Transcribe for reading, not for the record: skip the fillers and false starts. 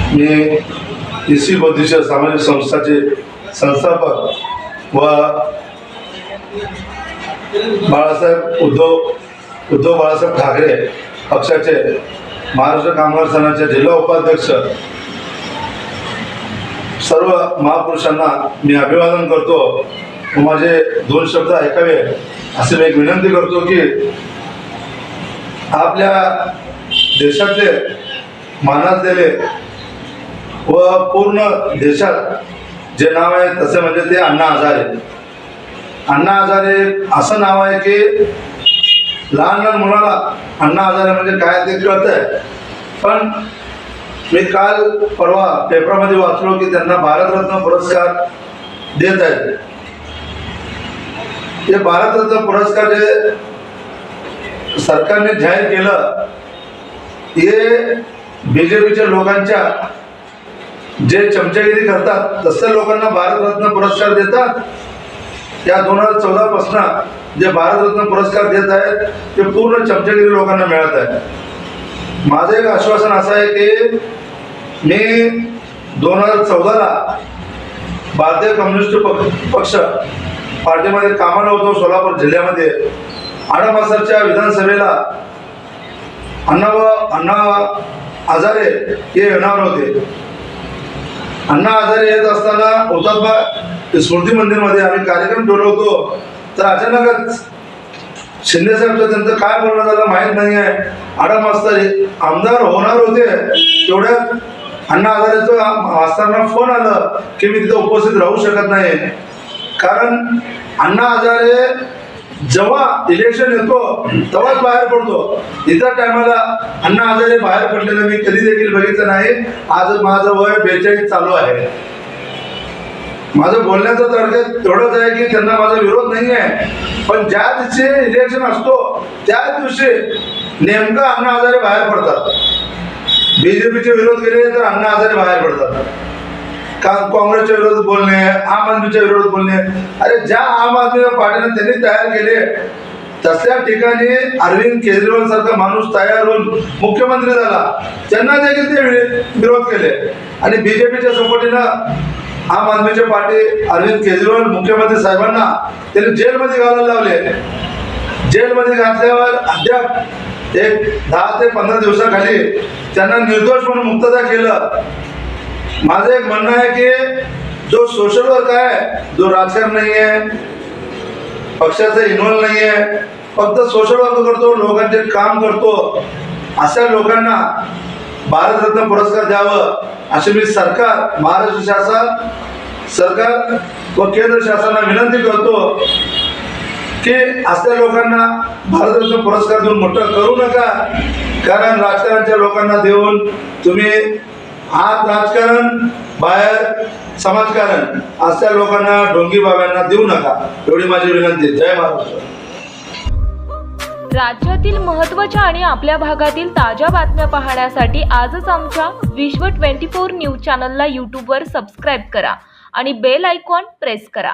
मी इसी बौद्धिस्ट सामाजिक संस्थाचे संस्थापक व उद्धव बाळासाहेब ठाकरे पक्षाचे महाराष्ट्र कामगार संघाचे जिल्हा उपाध्यक्ष सर्व महापुरुषांना मी अभिवादन करतो व माझे 2 शब्द ऐकावे असे मी एक विनंती करतो की आपल्या देशातले मानासलेले व पूर्ण देशात जे नाव आहे तसे म्हणजे ते अण्णा हजारे. अण्णा हजारे असं नाव आहे की लहान लहान मुलाला अण्णा हजारे म्हणजे काय ते कळतंय. पण मी काल परवा पेपरमध्ये वाचलो की त्यांना भारतरत्न पुरस्कार देत आहेत. ते भारतरत्न पुरस्कार जे सरकारने जाहीर केलं हे बीजेपीच्या लोकांच्या जे चमचागिरी करतात तसं लोकांना भारतरत्न पुरस्कार देतात. या 2014 पासून जे भारतरत्न पुरस्कार देत आहेत ते पूर्ण चमचागिरी लोकांना मिळत आहे. माझं एक आश्वासन असं आहे की मी 2014ला भारतीय कम्युनिस्ट पक्ष पार्टीमध्ये कामाला होतो सोलापूर जिल्ह्यामध्ये. आडमासरच्या विधानसभेला अण्णा हजारे हे येणार होते. अण्णा हजारे येत असताना हुतात्मा स्मृती मंदिरमध्ये आम्ही कार्यक्रम ठेवलो होतो. तर अचानकच शिंदे साहेबचं त्यांचं काय बोलणं झालं माहीत नाही आहे. आडमास्तर आमदार होणार होते तेवढ्यात अण्णा हजारेचं मास्तरांना फोन आलं की मी तिथं उपस्थित राहू शकत नाही. कारण अण्णा हजारे जेव्हा इलेक्शन येतो तेव्हाच बाहेर पडतो. इतर टायमाला अण्णा हजारे बाहेर पडलेलं मी कधी देखील बघितलं नाही. आज माझं वय 42 चालू आहे. माझं बोलण्याचं तर्क तेवढंच आहे की त्यांना माझा विरोध नाही आहे. पण ज्या दिवशी इलेक्शन असतो त्याच दिवशी नेमकं अण्णा हजारे बाहेर पडतात. बीजेपीचे विरोध केले तर अण्णा हजारे बाहेर पडतात. काँग्रेसच्या विरोधात बोलणे, आम आदमीच्या विरोधात बोलणे. अरे ज्या आम आदमी पार्टीने त्यांनी तयार केले तशा ठिकाणी अरविंद केजरीवाल सारखा माणूस तयार होऊन मुख्यमंत्री झाला, त्यांना देखील ते विरोध केले. आणि बीजेपीच्या सपोर्टीनं आम आदमीच्या पार्टी अरविंद केजरीवाल मुख्यमंत्री साहेबांना त्यांनी जेलमध्ये घालायला लावले. जेलमध्ये घातल्यावर अद्याप एक 10 ते 15 दिवसाखाली त्यांना निर्दोष म्हणून मुक्तता केलं. माझं एक म्हणणं आहे की जो सोशल वर्क आहे, जो राजकारण नाही आहे, पक्षाचा इन्व्हॉल्व नाही आहे, फक्त सोशल वर्क करतो, लोकांचे काम करतो, अशा लोकांना भारतरत्न पुरस्कार द्यावं अशी मी सरकार, महाराष्ट्र शासन, सरकार व केंद्र शासनाला विनंती करतो की अशा लोकांना भारतरत्न पुरस्कार देऊन मोठं करू नका. कारण राजकारणाच्या लोकांना देऊन तुम्ही आत राजकारण बाहेर समाजकारण अशा लोकांना ढोंगी बाबांना देऊ नका, एवढी माझी विनंती. जय महाराष्ट्र. राज्यातील महत्त्वाच्या आणि आपल्या भागातील ताज्या बातम्या पाहण्यासाठी आजच आमच्या विश्व 24 न्यूज चॅनलला यूट्यूबवर सबस्क्राईब करा आणि बेल आयकॉन प्रेस करा.